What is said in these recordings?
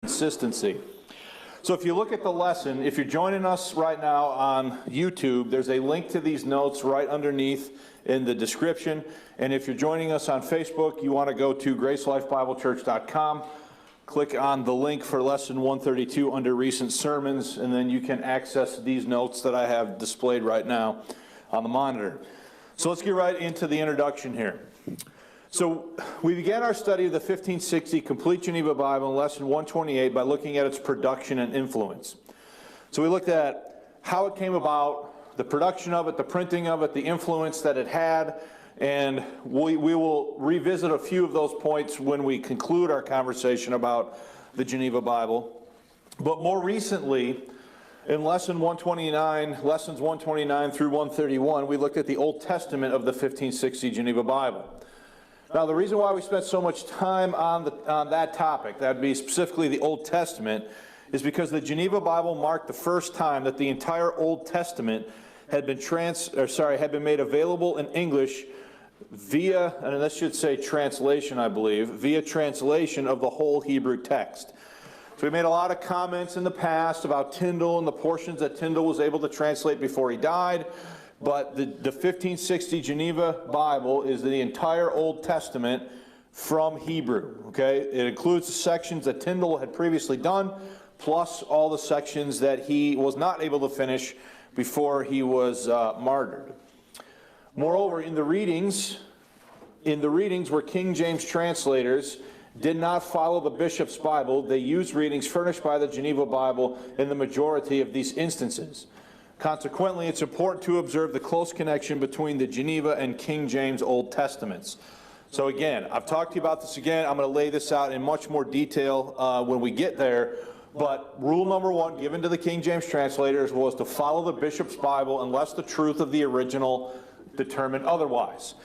Consistency. So if you look at the lesson, if you're joining us right now on YouTube, there's a link to these notes right underneath in the description. And if you're joining us on Facebook, you want to go to gracelifebiblechurch.com, click on the link for lesson 132 under recent sermons, and then you can access these notes that I have displayed right now on the monitor. So let's get right into the introduction here. So we began our study of the 1560 Complete Geneva Bible in lesson 128 by looking at its production and influence. So we looked at how it came about, the production of it, the printing of it, the influence that it had, and we will revisit a few of those points when we conclude our conversation about the Geneva Bible. But more recently, in lessons 129 through 131, we looked at the Old Testament of the 1560 Geneva Bible. Now, the reason why we spent so much time on that topic, that would be specifically the Old Testament, is because the Geneva Bible marked the first time that the entire Old Testament had been made available in English via, and this should say translation, I believe, via translation of the whole Hebrew text. So we made a lot of comments in the past about Tyndale and the portions that Tyndale was able to translate before he died. But the 1560 Geneva Bible is the entire Old Testament from Hebrew, okay? It includes the sections that Tyndale had previously done, plus all the sections that he was not able to finish before he was martyred. Moreover, in the readings where King James translators did not follow the bishop's Bible, they used readings furnished by the Geneva Bible in the majority of these instances. Consequently, it's important to observe the close connection between the Geneva and King James Old Testaments. So again, I've talked to you about this again. I'm going to lay this out in much more detail when we get there. But rule number one given to the King James translators was to follow the bishop's Bible unless the truth of the original determined otherwise.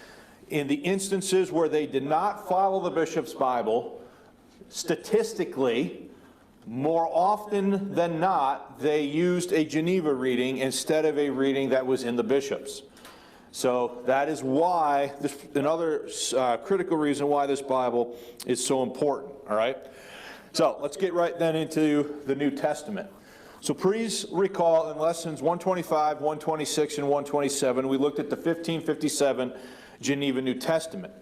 In the instances where they did not follow the bishop's Bible, statistically, more often than not, they used a Geneva reading instead of a reading that was in the bishop's. So that is why, another critical reason why this Bible is so important, all right? So let's get right then into the New Testament. So please recall in lessons 125, 126, and 127, we looked at the 1557 Geneva New Testament.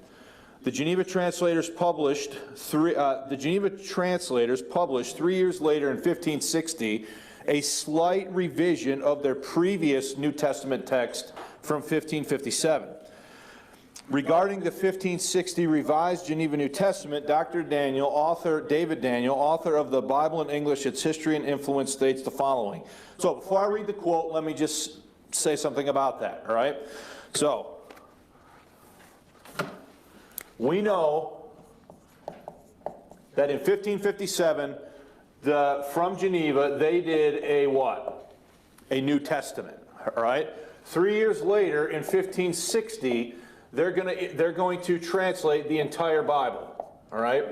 The Geneva translators published 3 years later in 1560 a slight revision of their previous New Testament text from 1557. Regarding the 1560 revised Geneva New Testament, David Daniel, author of the Bible in English, Its History and Influence, states the following. So before I read the quote, let me just say something about that, all right? So, we know that in 1557, from Geneva, they did a what? A New Testament, all right? 3 years later, in 1560, they're going to translate the entire Bible, all right?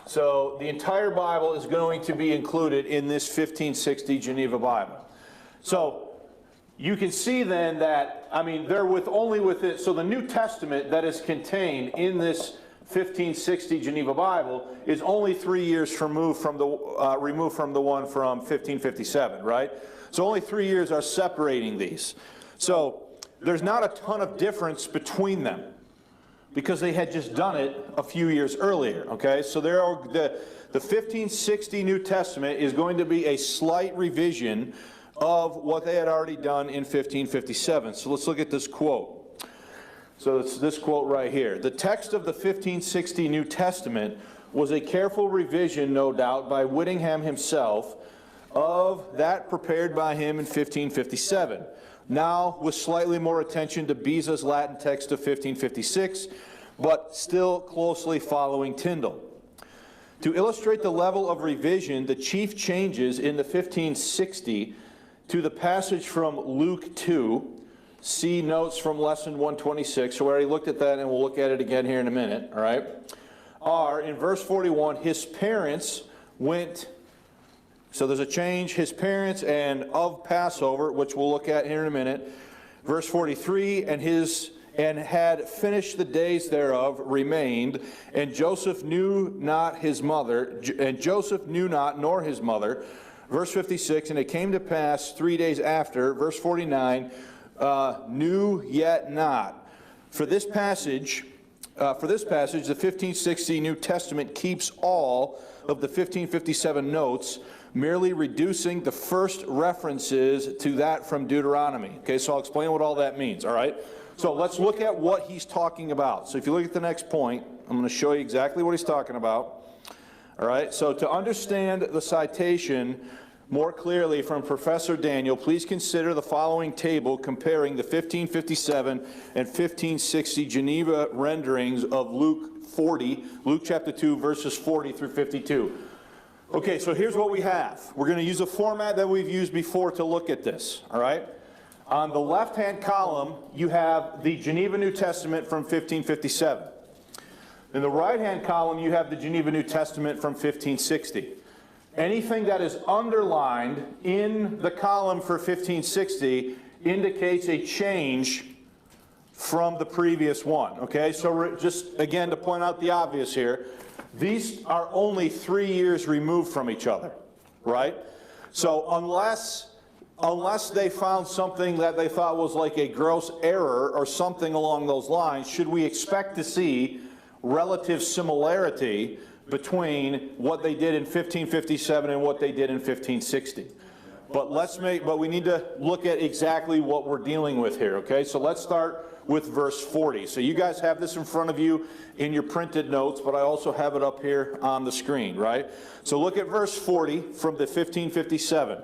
So the entire Bible is going to be included in this 1560 Geneva Bible. So you can see then that, I mean, they're only with it. So the New Testament that is contained in this 1560 Geneva Bible is only 3 years removed from the one from 1557, right? So only 3 years are separating these. So there's not a ton of difference between them because they had just done it a few years earlier, okay? So the 1560 New Testament is going to be a slight revision of what they had already done in 1557. So let's look at this quote. So it's this quote right here. The text of the 1560 New Testament was a careful revision, no doubt, by Whittingham himself of that prepared by him in 1557. Now with slightly more attention to Beza's Latin text of 1556, but still closely following Tyndale. To illustrate the level of revision, the chief changes in the 1560 to the passage from Luke 2, see notes from lesson 126, so we already looked at that and we'll look at it again here in a minute, all right, are in verse 41, his parents went, so there's a change, his parents and of Passover, which we'll look at here in a minute. Verse 43, and had finished the days thereof, remained, and Joseph knew not his mother, and Joseph knew not nor his mother. Verse 56, and it came to pass 3 days after, verse 49, knew yet not. For this passage, the 1560 New Testament keeps all of the 1557 notes, merely reducing the first references to that from Deuteronomy. Okay, so I'll explain what all that means, all right? So let's look at what he's talking about. So if you look at the next point, I'm going to show you exactly what he's talking about. All right, so to understand the citation more clearly from Professor Daniel, please consider the following table comparing the 1557 and 1560 Geneva renderings of Luke chapter 2, verses 40 through 52. Okay, so here's what we have. We're going to use a format that we've used before to look at this, all right? On the left-hand column, you have the Geneva New Testament from 1557. In the right-hand column, you have the Geneva New Testament from 1560. Anything that is underlined in the column for 1560 indicates a change from the previous one, okay? So just, again, to point out the obvious here, these are only 3 years removed from each other, right? So unless they found something that they thought was like a gross error or something along those lines, should we expect to see relative similarity between what they did in 1557 and what they did in 1560? But we need to look at exactly what we're dealing with here, okay? So let's start with verse 40. So you guys have this in front of you in your printed notes, but I also have it up here on the screen, right? So look at verse 40 from the 1557.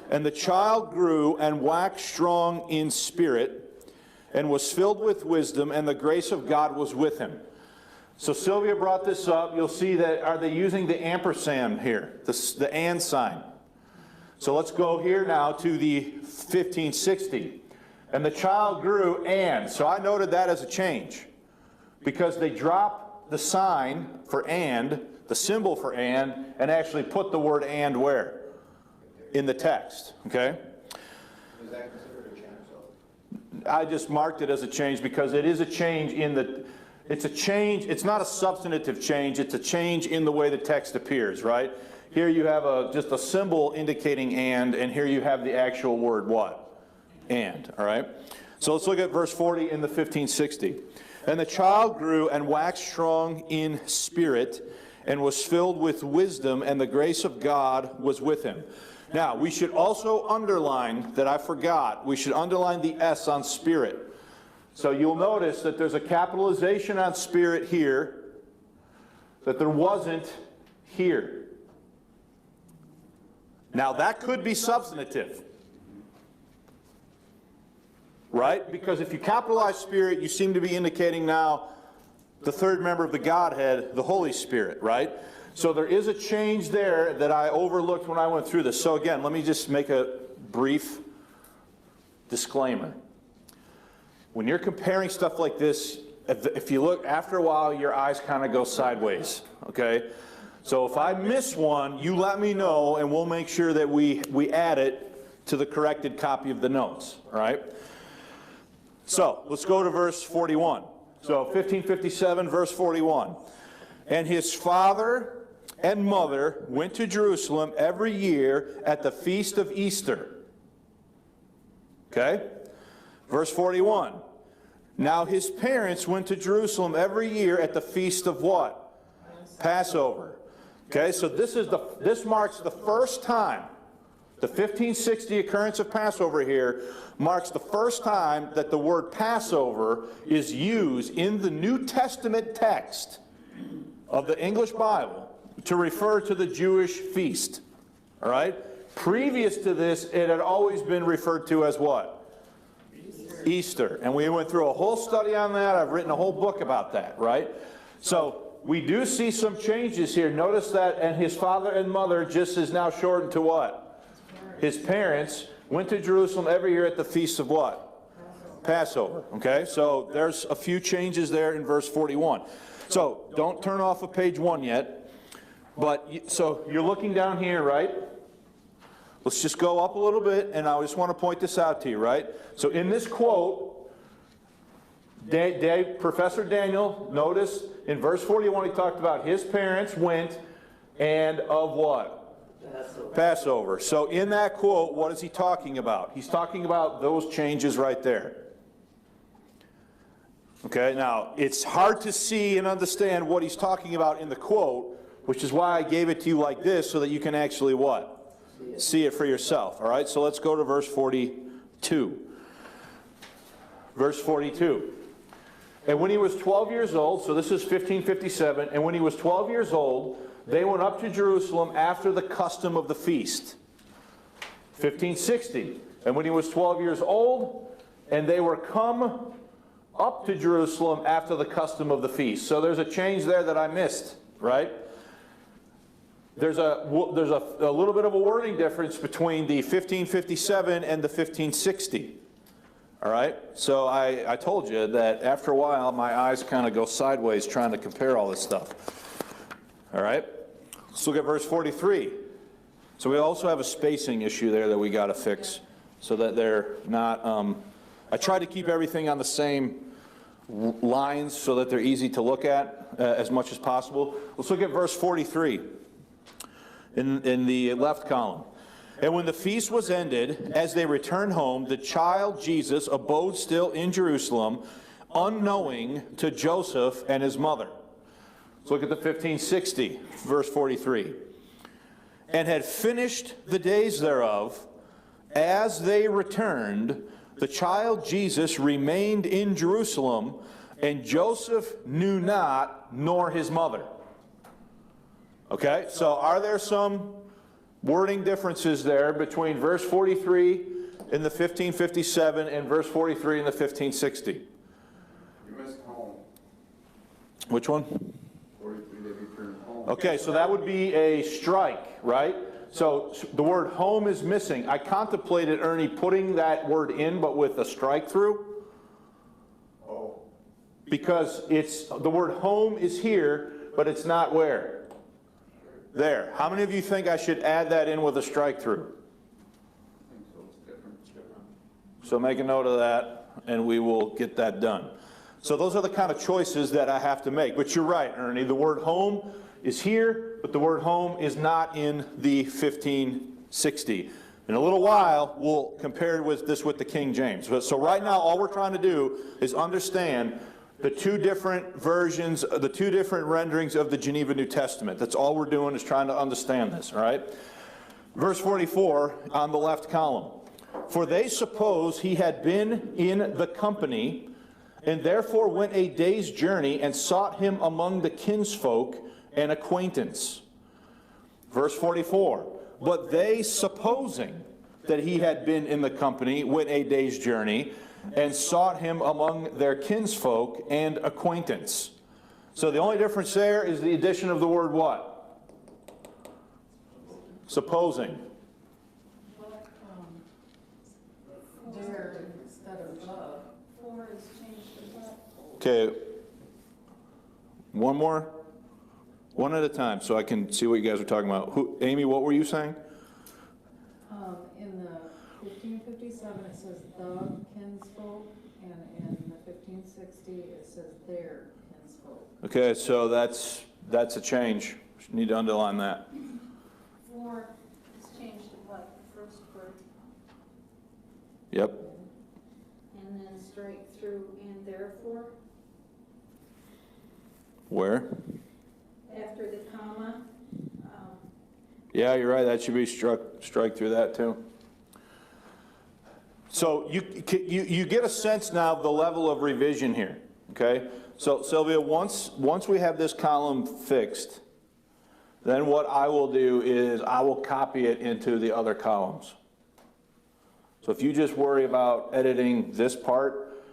And the child grew and waxed strong in spirit, and was filled with wisdom, and the grace of God was with him. So Sylvia brought this up. You'll see that, are they using the ampersand here, the and sign? So let's go here now to the 1560. And the child grew and. So I noted that as a change, because they dropped the sign for and, the symbol for and actually put the word and where? In the text, okay? Is that considered a change? I just marked it as a change because it is a change in the, it's a change, it's not a substantive change, it's a change in the way the text appears, right? Here you have just a symbol indicating and here you have the actual word what? And, all right? So let's look at verse 40 in the 1560. And the child grew and waxed strong in spirit, and was filled with wisdom, and the grace of God was with him. Now, we should also underline, that I forgot, we should underline the S on spirit. So you'll notice that there's a capitalization on spirit here that there wasn't here. Now, that could be substantive, right? Because if you capitalize spirit, you seem to be indicating now the third member of the Godhead, the Holy Spirit, right? So there is a change there that I overlooked when I went through this. So again, let me just make a brief disclaimer. When you're comparing stuff like this, if you look, after a while, your eyes kind of go sideways, okay? So if I miss one, you let me know, and we'll make sure that we add it to the corrected copy of the notes, all right? So let's go to verse 41. So 1557, verse 41. And his father and mother went to Jerusalem every year at the feast of Easter. Okay? Verse 41. Now his parents went to Jerusalem every year at the feast of what? Passover. Okay, so this marks the first time, the 1560 occurrence of Passover here marks the first time that the word Passover is used in the New Testament text of the English Bible to refer to the Jewish feast. All right? Previous to this, it had always been referred to as what? Easter. And we went through a whole study on that. I've written a whole book about that, right? So we do see some changes here. Notice that, and his father and mother just is now shortened to what? His parents went to Jerusalem every year at the feast of what? Passover. Okay, so there's a few changes there in verse 41. So don't turn off of page 1 yet. But so you're looking down here, right? Let's just go up a little bit, and I just want to point this out to you, right? So in this quote, Professor Daniel, notice in verse 41 he talked about his parents went and of what? Passover. So in that quote, what is he talking about? He's talking about those changes right there. Okay, now it's hard to see and understand what he's talking about in the quote, which is why I gave it to you like this so that you can actually what? See it for yourself. All right, so let's go to verse 42. Verse 42. And when he was 12 years old, so this is 1557, and when he was 12 years old, they went up to Jerusalem after the custom of the feast. 1560. And when he was 12 years old, and they were come up to Jerusalem after the custom of the feast. So there's a change there that I missed, right? There's a little bit of a wording difference between the 1557 and the 1560. All right? So I told you that after a while, my eyes kind of go sideways trying to compare all this stuff. All right? Let's look at verse 43. So we also have a spacing issue there that we got to fix so that they're not... I try to keep everything on the same lines so that they're easy to look at as much as possible. Let's look at verse 43 in the left column. And when the feast was ended, as they returned home, the child Jesus abode still in Jerusalem, unknowing to Joseph and his mother. Let's look at the 1560, verse 43. And had finished the days thereof, as they returned, the child Jesus remained in Jerusalem, and Joseph knew not, nor his mother. Okay, so are there some wording differences there between verse 43 in the 1557 and verse 43 in the 1560? You missed home. Which one? 43, they returned home. Okay, so that would be a strike, right? So the word home is missing. I contemplated, Ernie, putting that word in, but with a strike through. Oh. Because it's the word home is here, but it's not where? There. How many of you think I should add that in with a strike through? I think so, it's different. So make a note of that, and we will get that done. So those are the kind of choices that I have to make. But you're right, Ernie. The word home is here, but the word home is not in the 1560. In a little while, we'll compare with the King James. So right now, all we're trying to do is understand the two different versions, the two different renderings of the Geneva New Testament. That's all we're doing, is trying to understand this, all right? Verse 44 on the left column. For they suppose he had been in the company, and therefore went a day's journey and sought him among the kinsfolk and acquaintance. Verse 44. But they, supposing that he had been in the company, went a day's journey and sought him among their kinsfolk and acquaintance. So the only difference there is the addition of the word what? Supposing. There instead of the. For is changed to what? Okay. One more. One at a time so I can see what you guys are talking about. Amy, what were you saying? In the 1557 it says the kinsfolk, and in the 1560 it says their kinsfolk. Okay, so that's a change. Need to underline that. For is changed to what, the first word, Yep. and then straight through and therefore, Where? after the comma, Yeah, you're right. That should be strike through that too. So you get a sense now of the level of revision here. Okay. So Sylvia, once we have this column fixed, then what I will do is I will copy it into the other columns. So if you just worry about editing this part,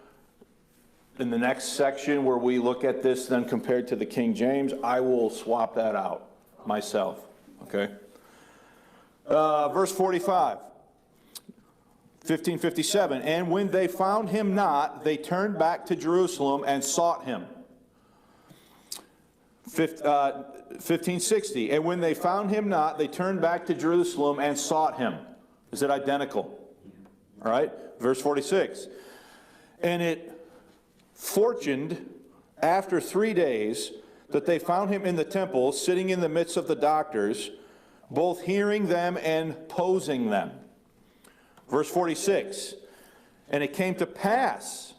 in the next section where we look at this then compared to the King James, I will swap that out myself. Okay. Verse 45. 1557, and when they found him not, they turned back to Jerusalem and sought him. 1560, and when they found him not, they turned back to Jerusalem and sought him. Is it identical? All right, verse 46. And it fortuned after 3 days that they found him in the temple, sitting in the midst of the doctors, both hearing them and posing them. Verse 46, and it came to pass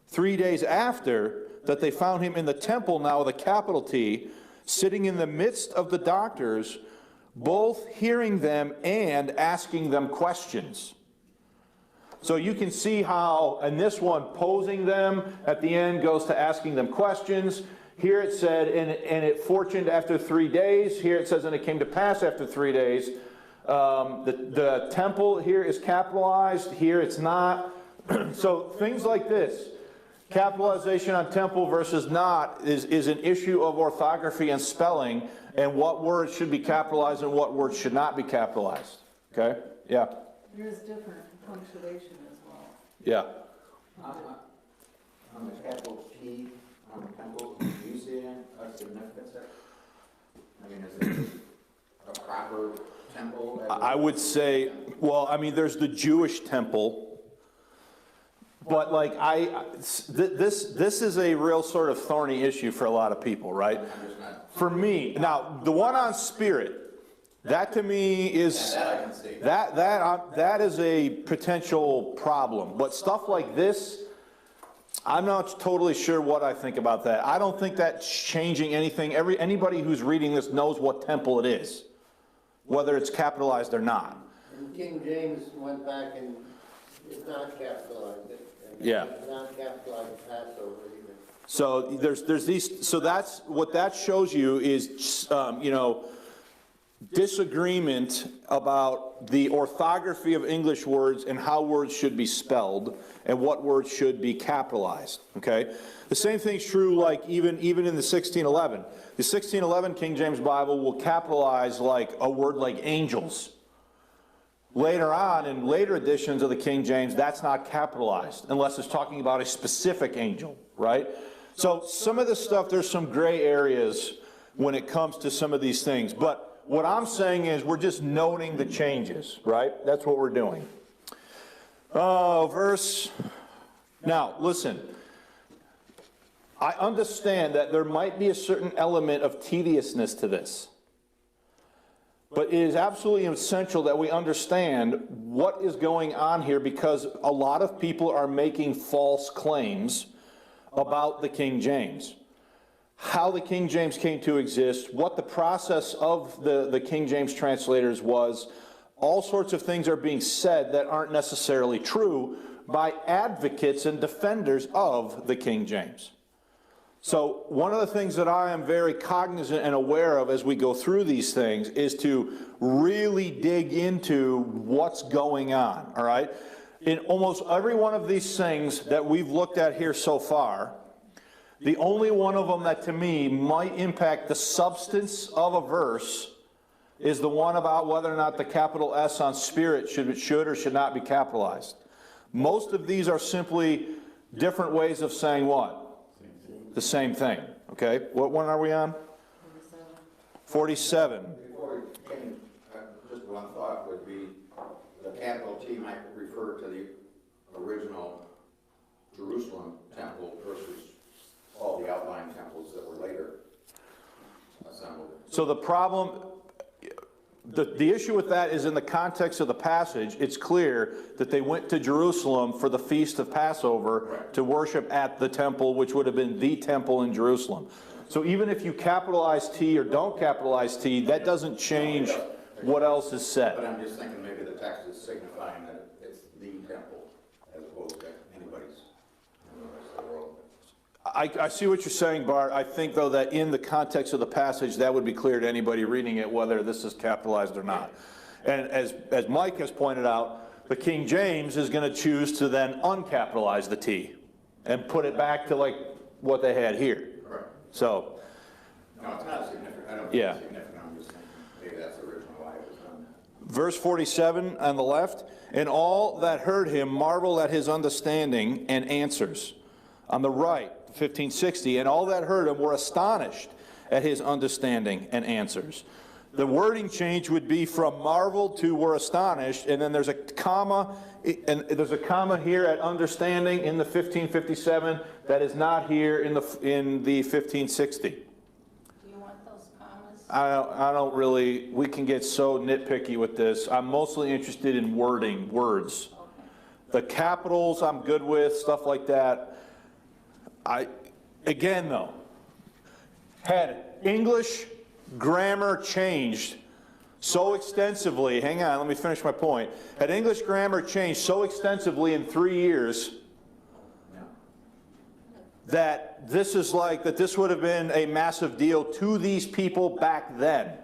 3 days after that they found him in the temple, now with a capital T, sitting in the midst of the doctors, both hearing them and asking them questions. So you can see how, in this one, posing them at the end goes to asking them questions. Here it said, and it fortuned after 3 days. Here it says, and it came to pass after 3 days. The temple here is capitalized. Here it's not. So things like this, capitalization on temple versus not, is an issue of orthography and spelling, and what words should be capitalized and what words should not be capitalized. Okay? Yeah. There's different punctuation as well. Yeah. On the capital T, on the temple, do you see a significance there? I mean, is it a proper temple? I would say, well, I mean, there's the Jewish temple. But like this is a real sort of thorny issue for a lot of people, right? For me, now the one on Spirit, that to me is that is a potential problem. But stuff like this, I'm not totally sure what I think about that. I don't think that's changing anything. Anybody who's reading this knows what temple it is, whether it's capitalized or not. And King James went back and it's not capitalized. Yeah. It's not capitalized Passover either. So there's these. So that's what that shows you is disagreement about the orthography of English words and how words should be spelled and what words should be capitalized. Okay. The same thing's true like even in the 1611. The 1611 King James Bible will capitalize like a word like angels. Later on, in later editions of the King James, that's not capitalized, unless it's talking about a specific angel, right? So some of this stuff, there's some gray areas when it comes to some of these things. But what I'm saying is we're just noting the changes, right? That's what we're doing. Now, listen. I understand that there might be a certain element of tediousness to this. But it is absolutely essential that we understand what is going on here, because a lot of people are making false claims about the King James. How the King James came to exist, what the process of the King James translators was, all sorts of things are being said that aren't necessarily true by advocates and defenders of the King James. So one of the things that I am very cognizant and aware of as we go through these things is to really dig into what's going on, all right? In almost every one of these things that we've looked at here so far, the only one of them that to me might impact the substance of a verse is the one about whether or not the capital S on Spirit should or should not be capitalized. Most of these are simply different ways of saying what? The same thing, okay? What one are we on? 47. Before we begin, just one thought would be the capital T might refer to the original Jerusalem temple versus all the outlying temples that were later assembled. So the problem, the issue with that is in the context of the passage, it's clear that they went to Jerusalem for the feast of Passover to worship at the temple, which would have been the temple in Jerusalem. So even if you capitalize T or don't capitalize T, that doesn't change what else is said. But I'm just thinking maybe the text is signifying that it's the temple as opposed to anybody's in the rest of the world. I see what you're saying, Bart. I think, though, that in the context of the passage, that would be clear to anybody reading it, whether this is capitalized or not. And as Mike has pointed out, the King James is going to choose to then uncapitalize the T and put it back to like what they had here. Right. So. No, it's not significant. I don't think it's significant. I'm just thinking maybe that's the original why it was done. Verse 47 on the left, and all that heard him marveled at his understanding and answers. On the right, 1560, and all that heard him were astonished at his understanding and answers. The wording change would be from marveled to were astonished, and then there's a comma, and there's a comma here at understanding in the 1557 that is not here in the 1560. Do you want those commas? I don't really, we can get so nitpicky with this. I'm mostly interested in wording, words. The capitals I'm good with, stuff like that. Again though, had English grammar changed so extensively, hang on, let me finish my point. Had English grammar changed so extensively in 3 years that this is like, that this would have been a massive deal to these people back then?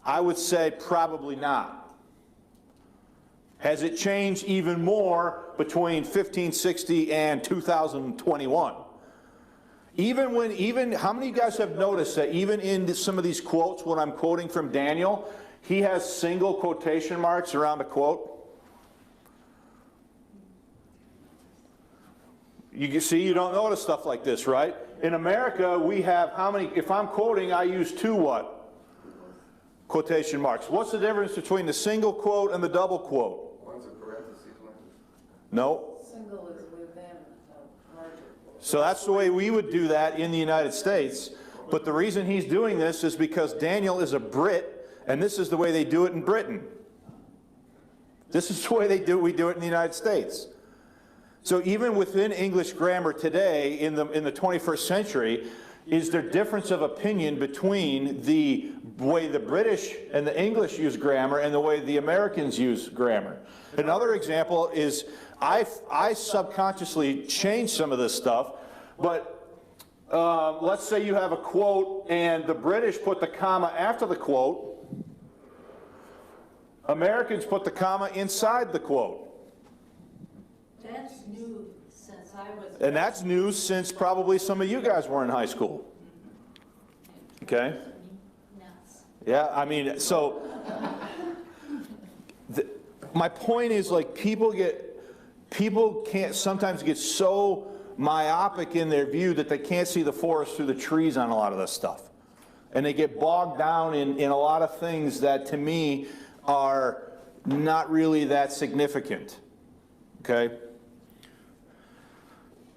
I would say probably not. Has it changed even more between 1560 and 2021? How many of you guys have noticed that even in some of these quotes, when I'm quoting from Daniel, he has single quotation marks around a quote? You see, you don't notice stuff like this, right? In America, we have how many, if I'm quoting, I use 2 what? Quotation marks. What's the difference between the single quote and the double quote? One's a parentheses, one's No. Single is within a larger quote. So that's the way we would do that in the United States. But the reason he's doing this is because Daniel is a Brit, and this is the way they do it in Britain. This is the way we do it in the United States. So even within English grammar today, in the 21st century, is there difference of opinion between the way the British and the English use grammar and the way the Americans use grammar? Another example is I subconsciously change some of this stuff, but let's say you have a quote and the British put the comma after the quote. Americans put the comma inside the quote. That's new since I was. And that's new since probably some of you guys were in high school. Okay? Nuts. Yeah, I mean, so my point is, like, people can't sometimes get so myopic in their view that they can't see the forest through the trees on a lot of this stuff. And they get bogged down in a lot of things that to me are not really that significant. Okay?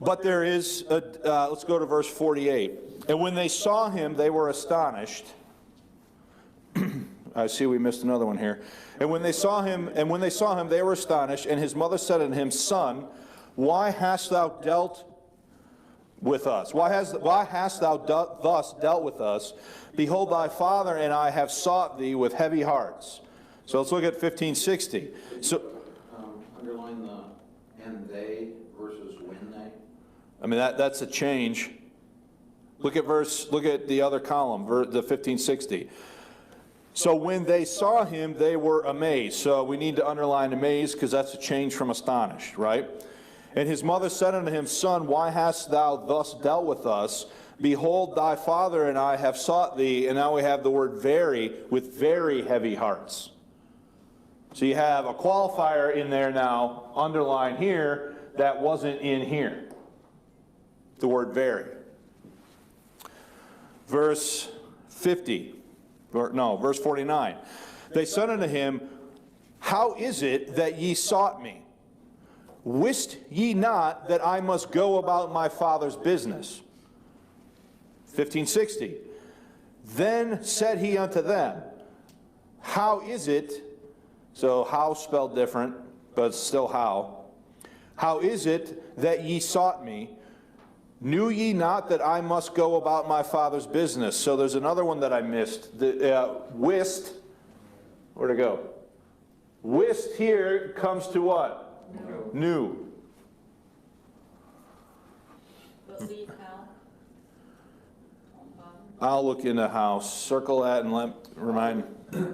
But there is, let's go to verse 48. And when they saw him, they were astonished. I see we missed another one here. And when they saw him, they were astonished. And his mother said unto him, Son, why hast thou dealt with us? Why hast thou thus dealt with us? Behold, thy father and I have sought thee with heavy hearts. So let's look at 1560. So, Underline the and they versus when they. I mean, that's a change. Look at the other column, the 1560. So when they saw him, they were amazed. So we need to underline amazed because that's a change from astonished, right? And his mother said unto him, Son, why hast thou thus dealt with us? Behold, thy father and I have sought thee. And now we have the word very, with very heavy hearts. So you have a qualifier in there now, underlined here, that wasn't in here. The word very. Verse 49. They said unto him, How is it that ye sought me? Wist ye not that I must go about my father's business? 1560. Then said he unto them, How is it, so how spelled different, but still how. How is it that ye sought me? Knew ye not that I must go about my father's business? So there's another one that I missed. The wist, where'd it go? Wist here comes to what? Knew. But leave how? I'll look into house. Circle that and remind.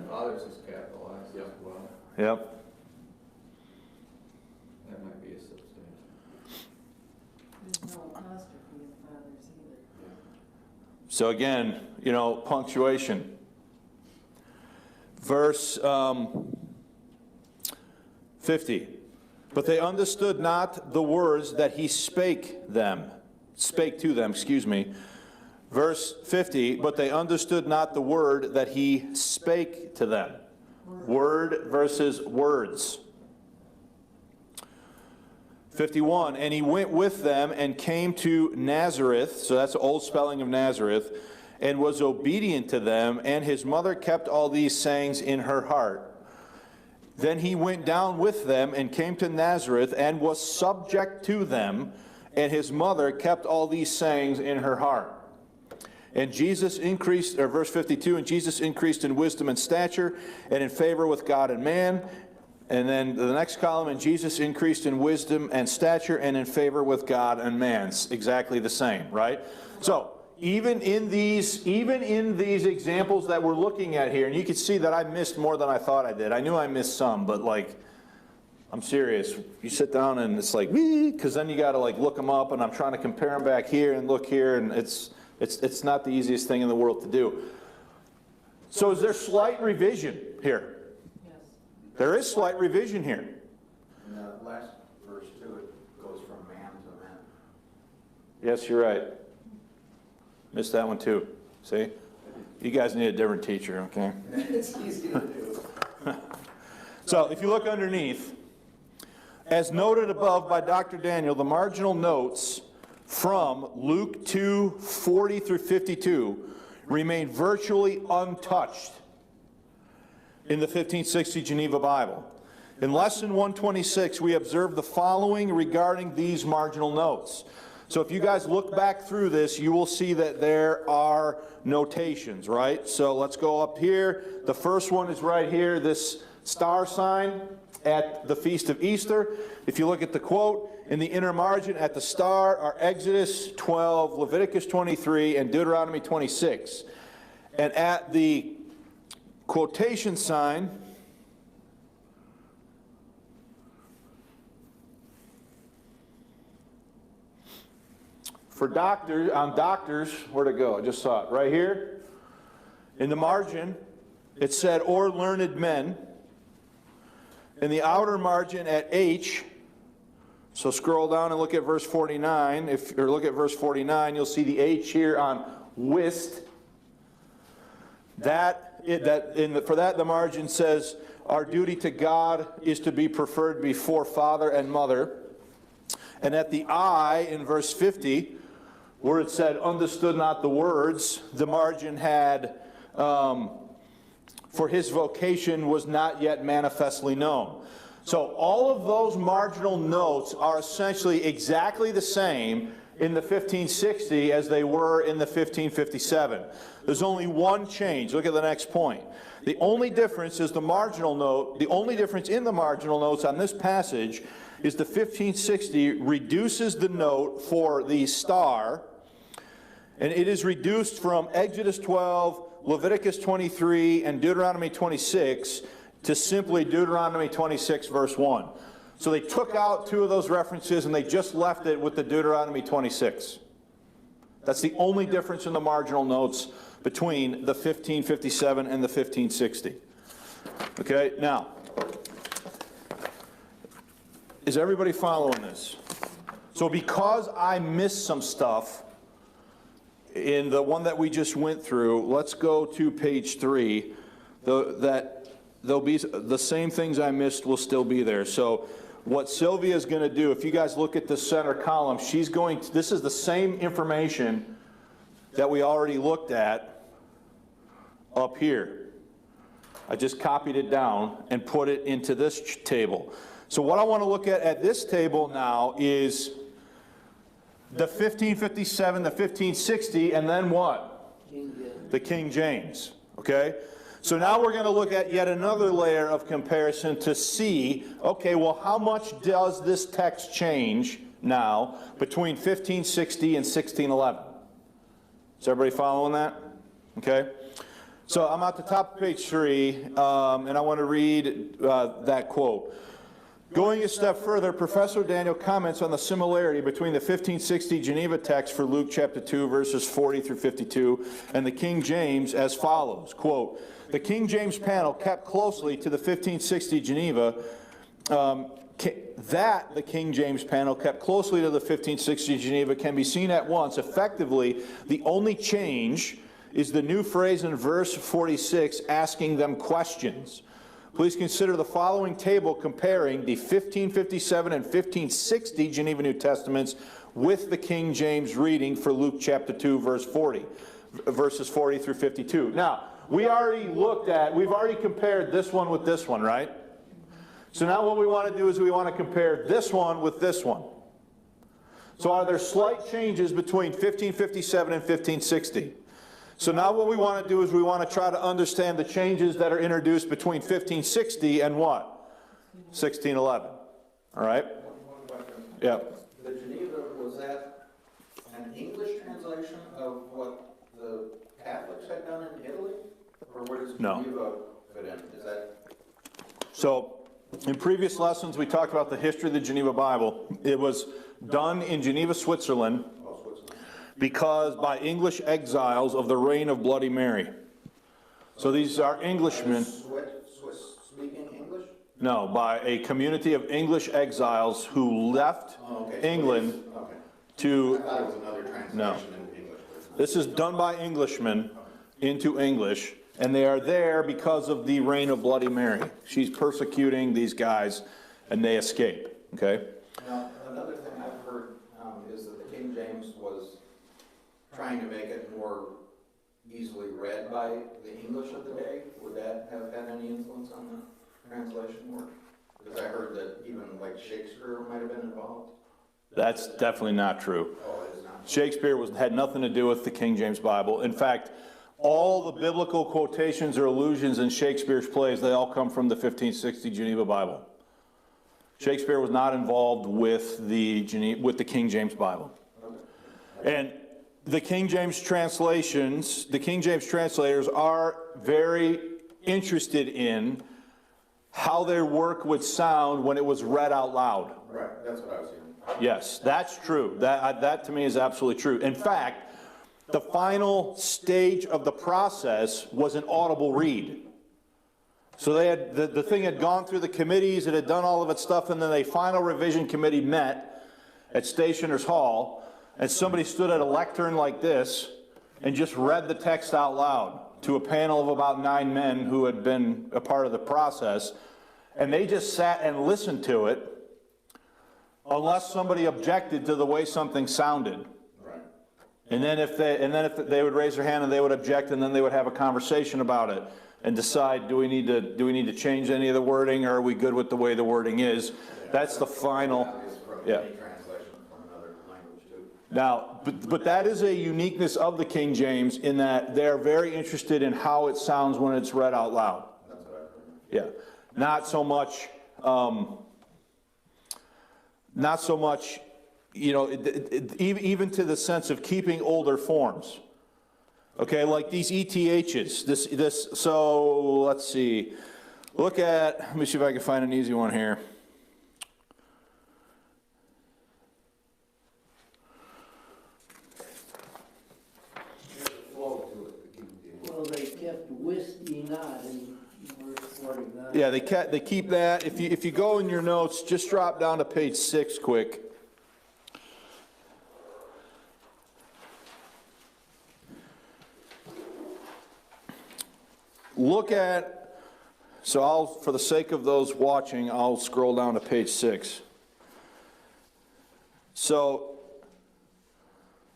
Fathers is capitalized as well. Yep. That might be a substantial. There's no apostrophe in fathers either. So again, punctuation. Verse 50. But they understood not the words that he spake to them, Verse 50, but they understood not the word that he spake to them. Word versus words. 51, and he went with them and came to Nazareth, so that's the old spelling of Nazareth, and was obedient to them, and his mother kept all these sayings in her heart. Then he went down with them and came to Nazareth and was subject to them, and his mother kept all these sayings in her heart. And Jesus increased, or verse 52, and Jesus increased in wisdom and stature and in favor with God and man. And then the next column, and Jesus increased in wisdom and stature and in favor with God and man. It's exactly the same, right? So, even in these examples that we're looking at here, and you can see that I missed more than I thought I did. I knew I missed some, but like, I'm serious. You sit down and it's like, because then you got to like look them up, and I'm trying to compare them back here and look here, and it's not the easiest thing in the world to do. So is there slight revision here? Yes. There is slight revision here. In the last verse too, it goes from man to man. Yes, you're right. Missed that one too. See? You guys need a different teacher, okay? It's easy to do. So if you look underneath, as noted above by Dr. Daniel, the marginal notes from Luke 2:40 through 52 remain virtually untouched in the 1560 Geneva Bible. In Lesson 126, we observe the following regarding these marginal notes. So if you guys look back through this, you will see that there are notations, right? So let's go up here. The first one is right here, this star sign at the Feast of Easter. If you look at the quote, in the inner margin at the star are Exodus 12, Leviticus 23, and Deuteronomy 26. And at the quotation sign, for doctors, on doctors, where'd it go? I just saw it. Right here, in the margin, it said, or learned men. In the outer margin at H, so scroll down and look at verse 49. Or look at verse 49, you'll see the H here on wist. For that, the margin says, our duty to God is to be preferred before father and mother. And at the I in verse 50, where it said, understood not the words, the margin had, for his vocation was not yet manifestly known. So all of those marginal notes are essentially exactly the same in the 1560 as they were in the 1557. There's only one change. Look at the next point. The only difference is the marginal note. The only difference in the marginal notes on this passage is the 1560 reduces the note for the star, and it is reduced from Exodus 12, Leviticus 23, and Deuteronomy 26 to simply Deuteronomy 26, verse 1. So they took out two of those references and they just left it with the Deuteronomy 26. That's the only difference in the marginal notes between the 1557 and the 1560. Okay, now, is everybody following this? So because I missed some stuff in the one that we just went through, let's go to page 3. There'll be the same things I missed will still be there. So what Sylvia is going to do, if you guys look at the center column, she's going to, this is the same information that we already looked at up here. I just copied it down and put it into this table. So what I want to look at this table now is the 1557, the 1560, and then what? The King James, okay? So now we're going to look at yet another layer of comparison to see, okay, well, how much does this text change now between 1560 and 1611? Is everybody following that? Okay. So I'm at the top of page 3, and I want to read that quote. Going a step further, Professor Daniel comments on the similarity between the 1560 Geneva text for Luke chapter 2, verses 40 through 52, and the King James as follows, quote, the King James panel kept closely to the 1560 Geneva that the King James panel kept closely to the 1560 Geneva can be seen at once. Effectively, the only change is the new phrase in verse 46, asking them questions. Please consider the following table comparing the 1557 and 1560 Geneva New Testaments with the King James reading for Luke chapter 2, verses 40 through 52. Now, we've already compared this one with this one, right? So now what we want to do is we want to compare this one with this one. So are there slight changes between 1557 and 1560? So now what we want to do is we want to try to understand the changes that are introduced between 1560 and what? 1611. All right? One question. Yeah. The Geneva, was that an English translation of what the Catholics had done in Italy? Or where does No. Geneva fit in? Is that? So in previous lessons we talked about the history of the Geneva Bible. It was done in Geneva, Switzerland, because by English exiles of the reign of Bloody Mary. So these are Englishmen. Swiss speaking English? No, by a community of English exiles who left England Okay. to... I thought it was another translation No. in English. This is done by Englishmen into English, and they are there because of the reign of Bloody Mary. She's persecuting these guys, and they escape, okay? Now, another thing I've heard is that the King James was trying to make it more easily read by the English of the day. Would that have had any influence on the translation work? Because I heard that even like Shakespeare might have been involved. That's definitely not true. Oh, it is not. Shakespeare had nothing to do with the King James Bible. In fact, all the biblical quotations or allusions in Shakespeare's plays, they all come from the 1560 Geneva Bible. Shakespeare was not involved with the King James Bible. And the King James translations, the King James translators are very interested in how their work would sound when it was read out loud. Right, that's what I was hearing. Yes, that's true. That to me is absolutely true. In fact, the final stage of the process was an audible read. So they had the thing had gone through the committees, it had done all of its stuff, and then the final revision committee met at Stationers Hall, and somebody stood at a lectern like this and just read the text out loud to a panel of about 9 men who had been a part of the process, and they just sat and listened to it unless somebody objected to the way something sounded. Right. And then if they would raise their hand and they would object, and then they would have a conversation about it and decide, do we need to change any of the wording, or are we good with the way the wording is? That's the final. Obvious from Yeah. any translation from another language too. Now, but that is a uniqueness of the King James in that they're very interested in how it sounds when it's read out loud. That's what I've heard. Yeah, not so much, even to the sense of keeping older forms. Okay, like these ETHs, so let's see. Let me see if I can find an easy one here. Well, they kept whiskey not in verse 49. Yeah, they keep that. If you go in your notes, just drop down to page 6 quick. For the sake of those watching, I'll scroll down to page 6. So,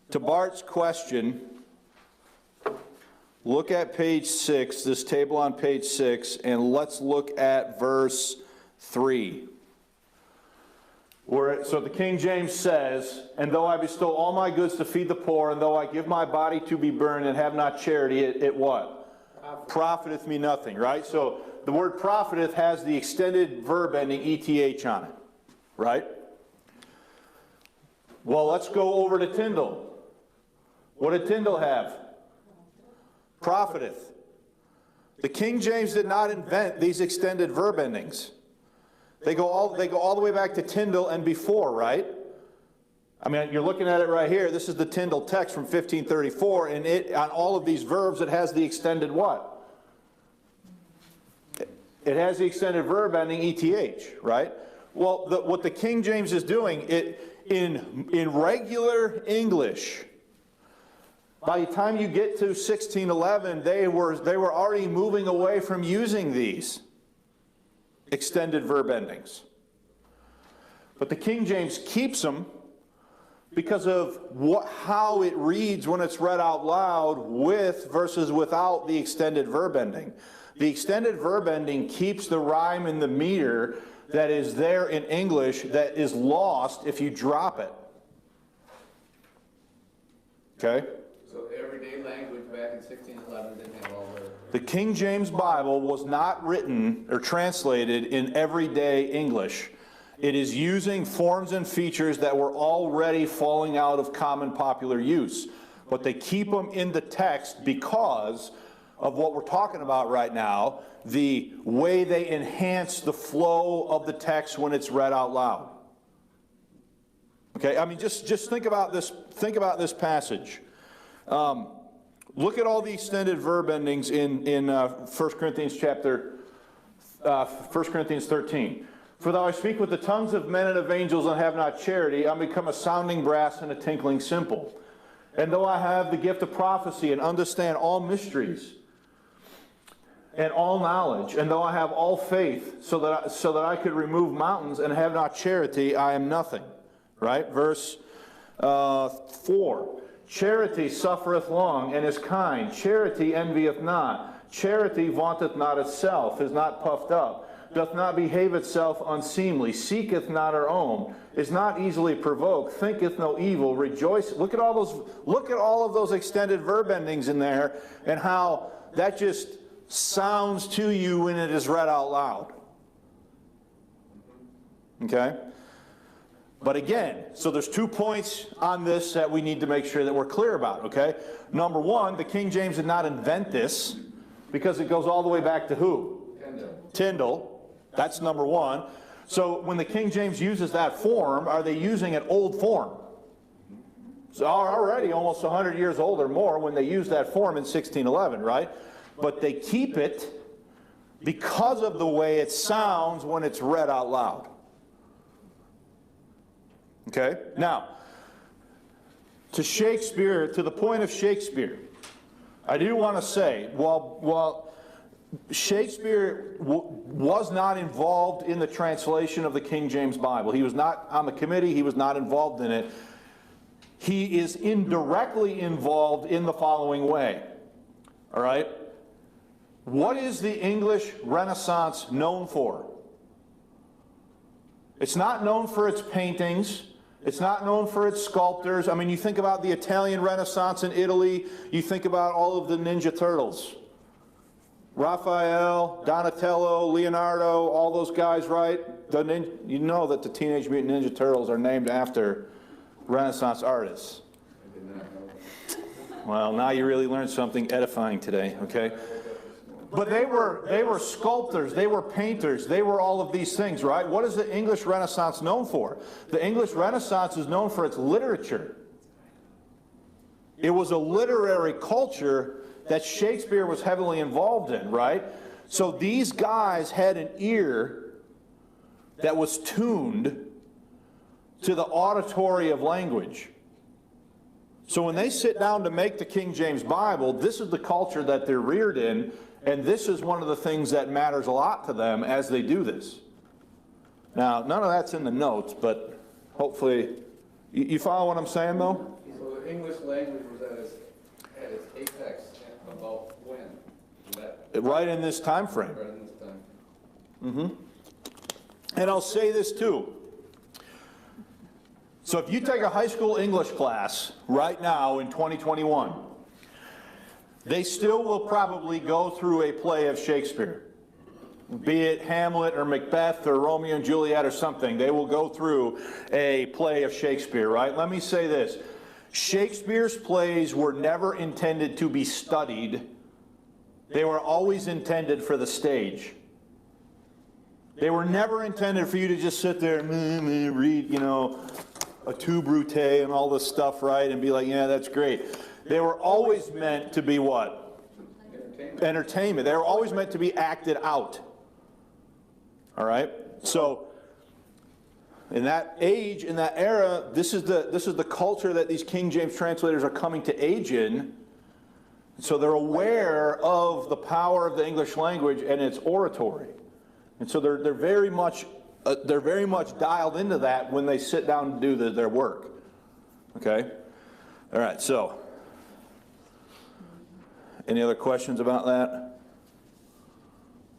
to Bart's question, look at page 6, this table on page 6, and let's look at verse 3. So the King James says, "And though I bestow all my goods to feed the poor, and though I give my body to be burned and have not charity, it what? Profiteth me nothing," right? So the word profiteth has the extended verb ending ETH on it, right? Well, let's go over to Tyndall. What did Tyndall have? Profiteth. The King James did not invent these extended verb endings. They go all the way back to Tyndall and before, right? I mean, you're looking at it right here. This is the Tyndall text from 1534, and on all of these verbs, it has the extended what? It has the extended verb ending ETH, right? Well, what the King James is doing, in regular English, by the time you get to 1611, they were already moving away from using these extended verb endings. But the King James keeps them because of how it reads when it's read out loud with versus without the extended verb ending. The extended verb ending keeps the rhyme and the meter that is there in English that is lost if you drop it. Okay? So everyday language back in 1611 didn't have all The King James Bible was not written or translated in everyday English. It is using forms and features that were already falling out of common popular use. But they keep them in the text because of what we're talking about right now, the way they enhance the flow of the text when it's read out loud. Okay, I mean, just think about this. Think about this passage. Look at all the extended verb endings in 1 Corinthians chapter 1 Corinthians 13. For though I speak with the tongues of men and of angels and have not charity, I become a sounding brass and a tinkling cymbal. And though I have the gift of prophecy and understand all mysteries and all knowledge, and though I have all faith so that I could remove mountains and have not charity, I am nothing. Right? Verse 4. Charity suffereth long and is kind. Charity envieth not. Charity vaunteth not itself, is not puffed up, doth not behave itself unseemly, seeketh not her own, is not easily provoked, thinketh no evil, rejoice. Look at all of those extended verb endings in there and how that just sounds to you when it is read out loud. Okay? But again, so there's 2 points on this that we need to make sure that we're clear about, okay? Number one, the King James did not invent this because it goes all the way back to who? Tyndale. That's number one. So when the King James uses that form, are they using an old form? So already almost 100 years old or more when they use that form in 1611, right? But they keep it because of the way it sounds when it's read out loud. Okay? Now, to Shakespeare, to the point of Shakespeare, I do want to say, while Shakespeare was not involved in the translation of the King James Bible, he was not on the committee, he was not involved in it, he is indirectly involved in the following way. All right? What is the English Renaissance known for? It's not known for its paintings. It's not known for its sculptors. I mean, you think about the Italian Renaissance in Italy, you think about all of the Ninja Turtles. Raphael, Donatello, Leonardo, all those guys, right? You know that the Teenage Mutant Ninja Turtles are named after Renaissance artists. I did not know that. Well, now you really learned something edifying today, okay? But they were sculptors, they were painters, they were all of these things, right? What is the English Renaissance known for? The English Renaissance is known for its literature. It was a literary culture that Shakespeare was heavily involved in, right? So these guys had an ear that was tuned to the auditory of language. So when they sit down to make the King James Bible, this is the culture that they're reared in. And this is one of the things that matters a lot to them as they do this. Now, none of that's in the notes, but hopefully, you follow what I'm saying, though? So the English language was at its apex about when? Right in this time frame. Right in this time. Mm-hmm. And I'll say this, too. So if you take a high school English class right now in 2021, they still will probably go through a play of Shakespeare. Be it Hamlet or Macbeth or Romeo and Juliet or something. They will go through a play of Shakespeare, right? Let me say this. Shakespeare's plays were never intended to be studied. They were always intended for the stage. They were never intended for you to just sit there and read, a Tu Brute and all this stuff, right? And be like, yeah, that's great. They were always meant to be what? Entertainment. They were always meant to be acted out. All right? So, In that age, in that era, this is the culture that these King James translators are coming to age in. So they're aware of the power of the English language and its oratory. And so they're very much dialed into that when they sit down to do their work. Okay? All right, so any other questions about that?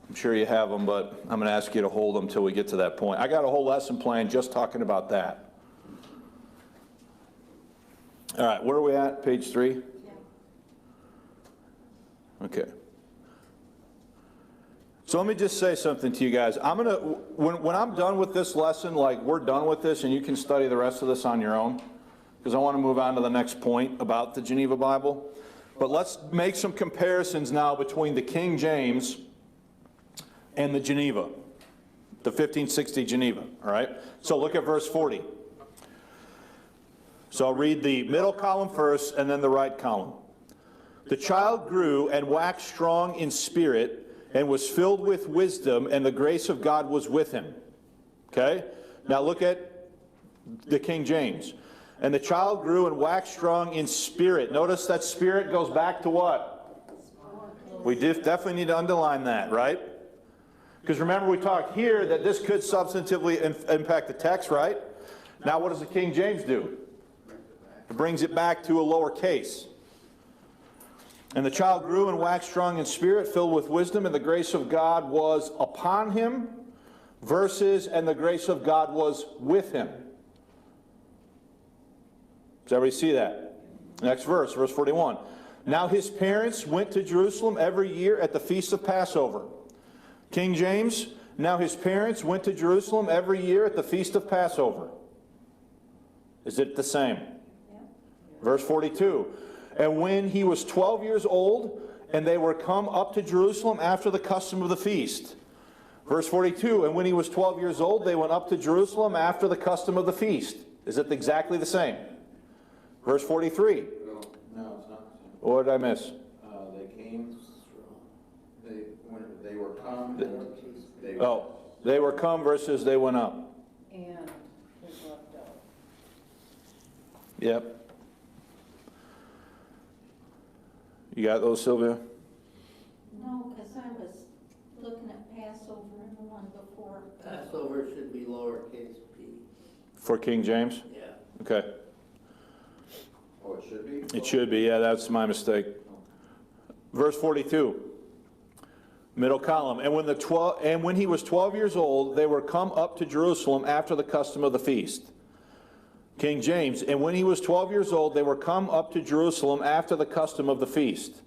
I'm sure you have them, but I'm going to ask you to hold them until we get to that point. I got a whole lesson plan just talking about that. All right, where are we at? Page 3? Okay. So let me just say something to you guys. When I'm done with this lesson, like we're done with this and you can study the rest of this on your own, because I want to move on to the next point about the Geneva Bible. But let's make some comparisons now between the King James and the Geneva, the 1560 Geneva, all right? So look at verse 40. So I'll read the middle column first and then the right column. The child grew and waxed strong in spirit and was filled with wisdom, and the grace of God was with him. Okay? Now look at the King James. And the child grew and waxed strong in spirit. Notice that spirit goes back to what? We definitely need to underline that, right? Because remember we talked here that this could substantively impact the text, right? Now what does the King James do? It brings it back to a lower case. And the child grew and waxed strong in spirit, filled with wisdom, and the grace of God was upon him, versus, and the grace of God was with him. Does everybody see that? Next verse, verse 41. Now his parents went to Jerusalem every year at the feast of Passover. King James, now his parents went to Jerusalem every year at the feast of Passover. Is it the same? Yeah. Verse 42. And when he was 12 years old, and they were come up to Jerusalem after the custom of the feast. Verse 42, and when he was 12 years old, they went up to Jerusalem after the custom of the feast. Is it exactly the same? Verse 43. No, it's not the same. What did I miss? They came, when they were come, They were come versus they went up. And was left out. Yep. You got those, Sylvia? No, because I was looking at Passover and the one before. Passover should be lowercase p. For King James? Yeah. Okay. Oh, it should be? It should be, yeah, that's my mistake. Verse 42, middle column. And when he was 12 years old, they were come up to Jerusalem after the custom of the feast. King James, and when he was 12 years old, they were come up to Jerusalem after the custom of the feast.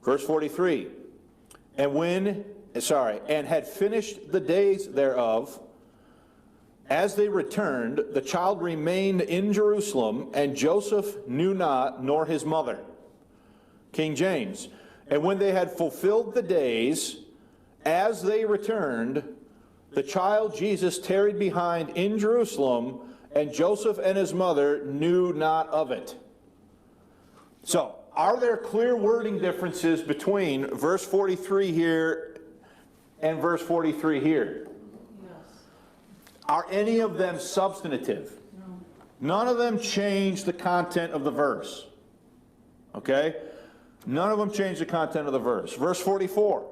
Verse 43, and had finished the days thereof, as they returned, the child remained in Jerusalem, and Joseph knew not, nor his mother. King James, and when they had fulfilled the days, as they returned, the child Jesus tarried behind in Jerusalem, and Joseph and his mother knew not of it. So, are there clear wording differences between verse 43 here and verse 43 here? Yes. Are any of them substantive? No. None of them change the content of the verse. Okay? None of them change the content of the verse. Verse 44.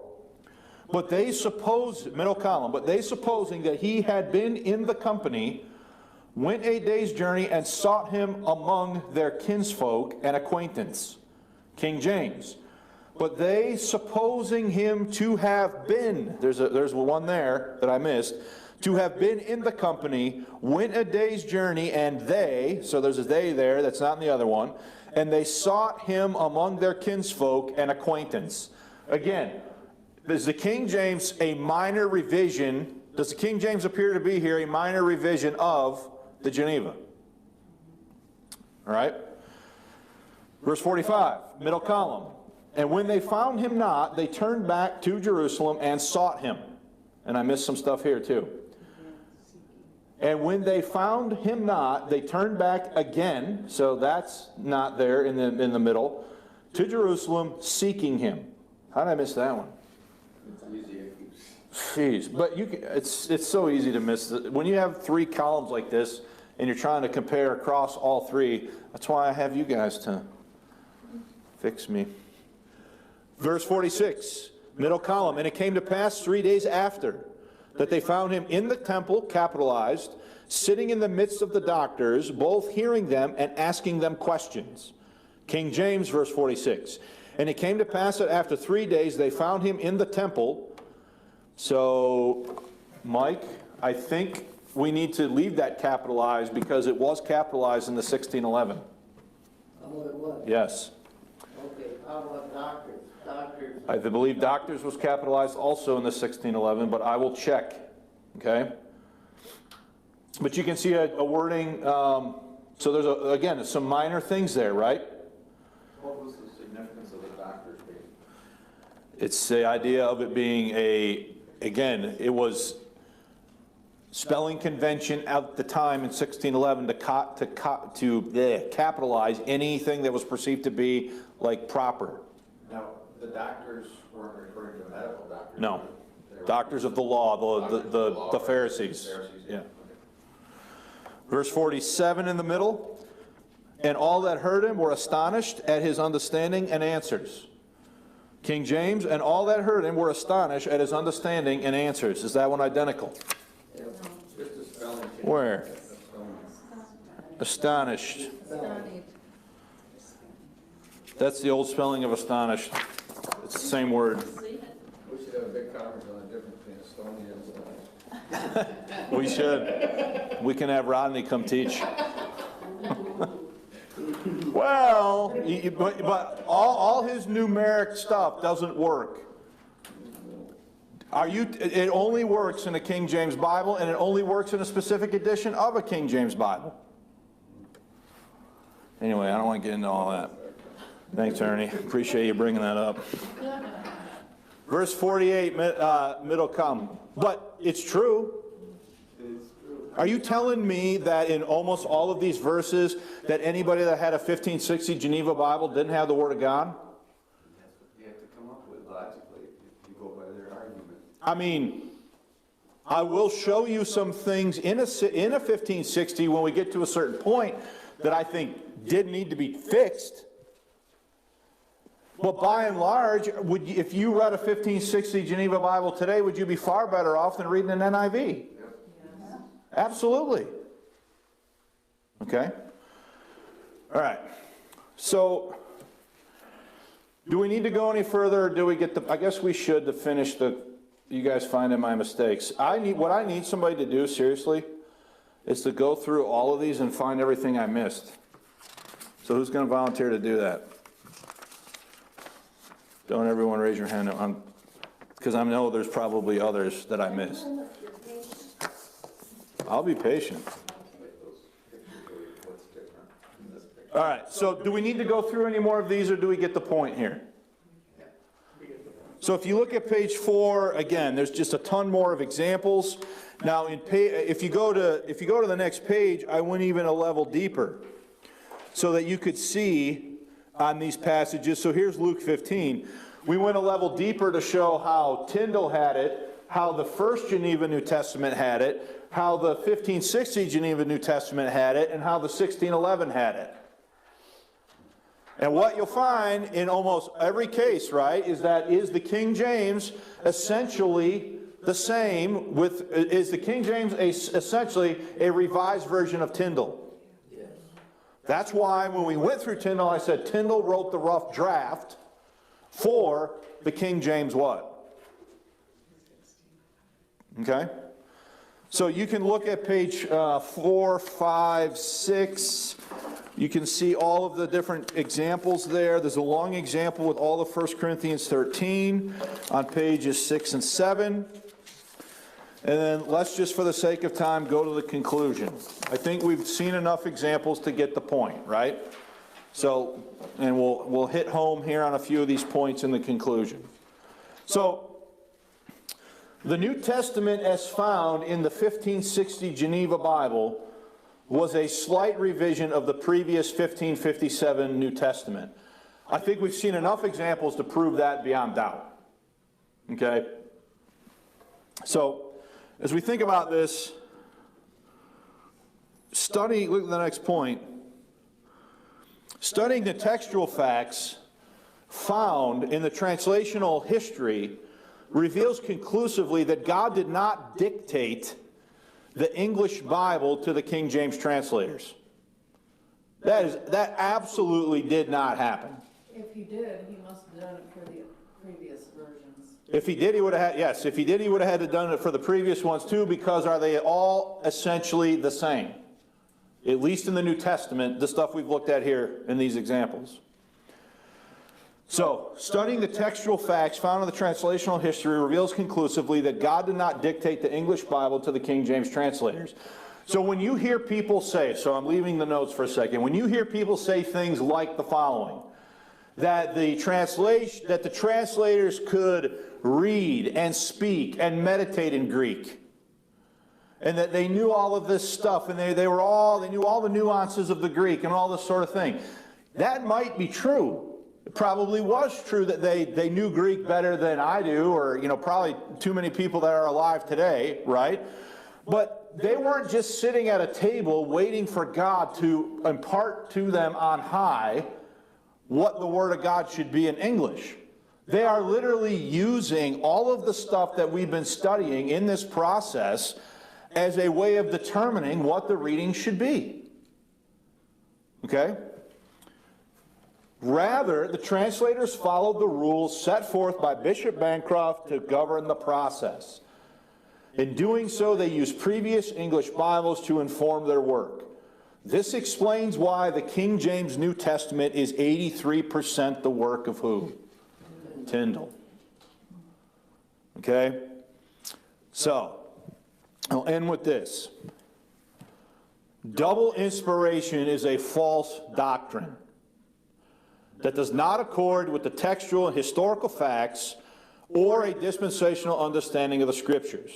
But they suppose, middle column, but they supposing that he had been in the company, went a day's journey and sought him among their kinsfolk and acquaintance. King James. But they supposing him to have been, there's one there that I missed, to have been in the company, went a day's journey, and they, so there's a they there, that's not in the other one, and they sought him among their kinsfolk and acquaintance. Again, is the King James a minor revision? Does the King James appear to be here a minor revision of the Geneva? All right. Verse 45, middle column. And when they found him not, they turned back to Jerusalem and sought him. And I missed some stuff here too. And when they found him not, they turned back again, so that's not there in the middle, to Jerusalem, seeking him. How did I miss that one? It's easy. Jeez, but it's so easy to miss. When you have 3 columns like this and you're trying to compare across all 3, that's why I have you guys to fix me. Verse 46, middle column. And it came to pass 3 days after that they found him in the temple, capitalized, sitting in the midst of the doctors, both hearing them and asking them questions. King James, verse 46. And it came to pass that after 3 days they found him in the temple. So, Mike, I think we need to leave that capitalized because it was capitalized in the 1611. Oh, it was? Yes. Okay, how about doctors? Doctors, I believe doctors was capitalized also in the 1611, but I will check, okay? But you can see a wording, so there's, again, some minor things there, right? What was the significance of the doctor's being? It's the idea of it being again, it was spelling convention at the time in 1611 to capitalize anything that was perceived to be like proper. Now, the doctors weren't referring to medical doctors? No. They were- Doctors of the law, Doctors of the law, the Pharisees. Pharisees, Yeah. okay. Verse 47 in the middle. And all that heard him were astonished at his understanding and answers. King James, and all that heard him were astonished at his understanding and answers. Is that one identical? Just a spelling change. Where? Spelling. Astonished. Studied. That's the old spelling of astonished. It's the same word. We should have a big conference on the difference between Estonia and Spanish. We should. We can have Rodney come teach. Well, but all his numeric stuff doesn't work. It only works in a King James Bible, and it only works in a specific edition of a King James Bible. Anyway, I don't want to get into all that. Thanks, Ernie. Appreciate you bringing that up. Verse 48, middle column. But it's true. Are you telling me that in almost all of these verses that anybody that had a 1560 Geneva Bible didn't have the Word of God? That's what you have to come up with logically if you go by their argument. I mean, I will show you some things in a 1560 when we get to a certain point that I think did need to be fixed. But by and large, if you read a 1560 Geneva Bible today, would you be far better off than reading an NIV? Absolutely. Okay? All right. So, do we need to go any further, or do we get I guess we should to finish you guys finding my mistakes. What I need somebody to do, seriously, is to go through all of these and find everything I missed. So who's going to volunteer to do that? Don't everyone raise your hand, because I know there's probably others that I missed. I'll be patient. All right, so do we need to go through any more of these, or do we get the point here? So if you look at page 4, again, there's just a ton more of examples. Now, if you go to the next page, I went even a level deeper so that you could see on these passages. So here's Luke 15. We went a level deeper to show how Tyndale had it, how the First Geneva New Testament had it, how the 1560 Geneva New Testament had it, and how the 1611 had it. And what you'll find in almost every case, right, is the King James essentially the same is the King James essentially a revised version of Tyndale? yes. That's why when we went through Tyndale, I said Tyndale wrote the rough draft for the King James what? Okay? So you can look at page 4, 5, 6. You can see all of the different examples there. There's a long example with all of 1 Corinthians 13 on pages 6 and 7. And then let's just, for the sake of time, go to the conclusion. I think we've seen enough examples to get the point, right? So, and we'll hit home here on a few of these points in the conclusion. So, the New Testament as found in the 1560 Geneva Bible was a slight revision of the previous 1557 New Testament. I think we've seen enough examples to prove that beyond doubt. Okay? So, as we think about this, look at the next point. Studying the textual facts found in the translational history reveals conclusively that God did not dictate the English Bible to the King James translators. That absolutely did not happen. If he did, he must have done it for the previous versions. If he did, he would have had, yes, if he did, he would have had to done it for the previous ones too, because are they all essentially the same? At least in the New Testament, the stuff we've looked at here in these examples. So, studying the textual facts found in the translational history reveals conclusively that God did not dictate the English Bible to the King James translators. So when you hear people say, so I'm leaving the notes for a second, when you hear people say things like the following, that the translators could read and speak and meditate in Greek, and that they knew all of this stuff, and they knew all the nuances of the Greek and all this sort of thing, that might be true. It probably was true that they knew Greek better than I do, or probably too many people that are alive today, right? But they weren't just sitting at a table waiting for God to impart to them on high what the Word of God should be in English. They are literally using all of the stuff that we've been studying in this process as a way of determining what the reading should be. Okay? Rather, the translators followed the rules set forth by Bishop Bancroft to govern the process. In doing so, they used previous English Bibles to inform their work. This explains why the King James New Testament is 83% the work of who? Tyndale. Okay? So, I'll end with this. Double inspiration is a false doctrine that does not accord with the textual and historical facts or a dispensational understanding of the Scriptures.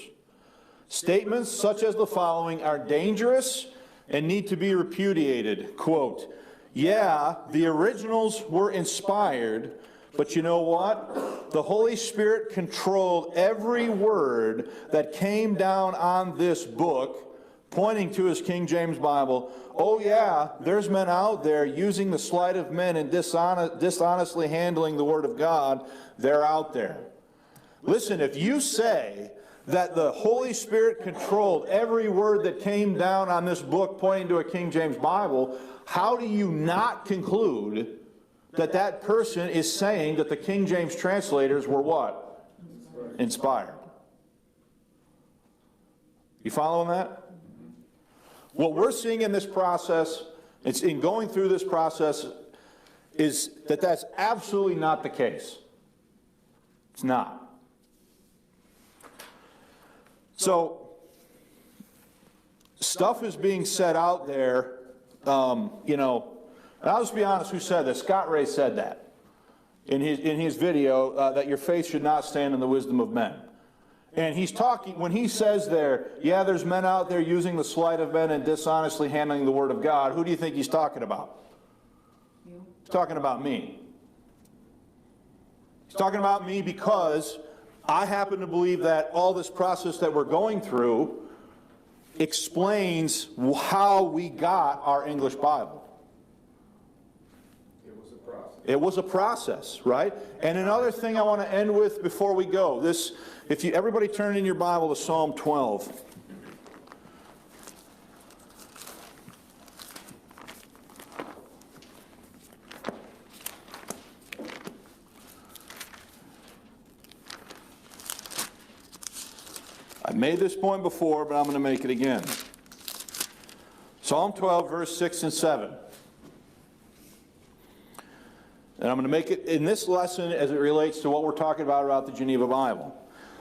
Statements such as the following are dangerous and need to be repudiated. Quote, yeah, the originals were inspired, but you know what? The Holy Spirit controlled every word that came down on this book, pointing to his King James Bible. Oh yeah, there's men out there using the sleight of men and dishonestly handling the Word of God. They're out there. Listen, if you say that the Holy Spirit controlled every word that came down on this book pointing to a King James Bible, how do you not conclude that that person is saying that the King James translators were what? Inspired. You following that? What we're seeing in this process, it's in going through this process, is that that's absolutely not the case. It's not. So, stuff is being said out there, and I'll just be honest, who said this? Scott Ray said that in his video, that your faith should not stand in the wisdom of men. And he's talking, when he says there, yeah, there's men out there using the sleight of men and dishonestly handling the Word of God, who do you think he's talking about? You? He's talking about me. He's talking about me because I happen to believe that all this process that we're going through explains how we got our English Bible. It was a process. It was a process, right? And another thing I want to end with before we go, this, if you everybody turn in your Bible to Psalm 12. I made this point before, but I'm going to make it again. Psalm 12, verse 6 and 7. And I'm going to make it in this lesson as it relates to what we're talking about the Geneva Bible.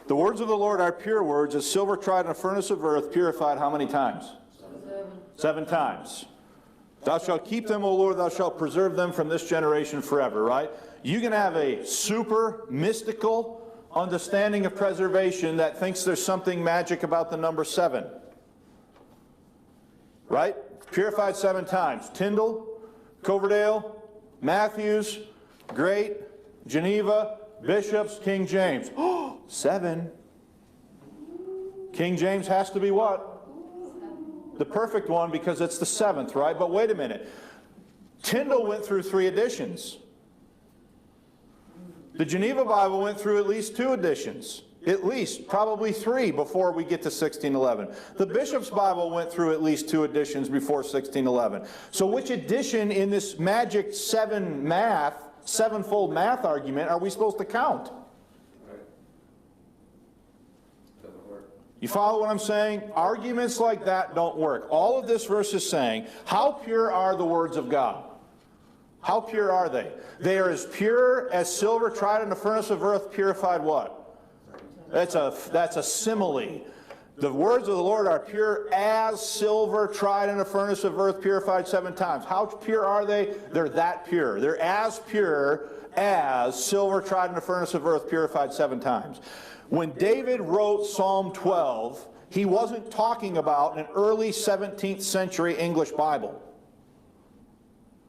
The words of the Lord are pure words, as silver tried in a furnace of earth, purified how many times? 7 times. Thou shalt keep them, O Lord, thou shalt preserve them from this generation forever, right? You can have a super mystical understanding of preservation that thinks there's something magic about the number 7. Right? Purified 7 times. Tyndale, Coverdale, Matthews, Great, Geneva, Bishops, King James. Oh, 7. King James has to be what? The perfect one, because it's the 7th, right? But wait a minute. Tyndale went through 3 editions. The Geneva Bible went through at least 2 editions. At least, probably 3 before we get to 1611. The Bishop's Bible went through at least 2 editions before 1611. So which edition in this magic 7-fold math argument are we supposed to count? Right. Doesn't work. You follow what I'm saying? Arguments like that don't work. All of this verse is saying, how pure are the words of God? How pure are they? They are as pure as silver tried in the furnace of earth, purified what? That's a simile. The words of the Lord are pure as silver tried in a furnace of earth, purified 7 times. How pure are they? They're that pure. They're as pure as silver tried in a furnace of earth, purified 7 times. When David wrote Psalm 12, he wasn't talking about an early 17th century English Bible.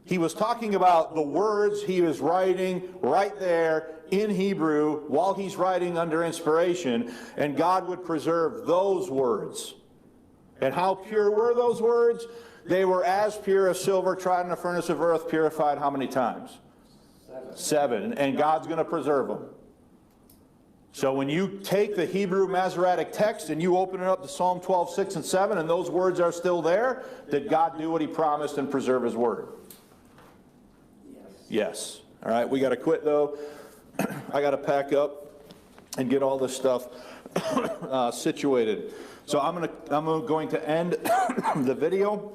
He was talking about the words he was writing right there in Hebrew while he's writing under inspiration, and God would preserve those words. And how pure were those words? They were as pure as silver tried in a furnace of earth, purified how many times? 7. And God's going to preserve them. So when you take the Hebrew Masoretic text and you open it up to Psalm 12, 6 and 7, and those words are still there, did God do what he promised and preserve his word? Yes. All right, we got to quit though. I got to pack up and get all this stuff situated. So I'm going to end the video.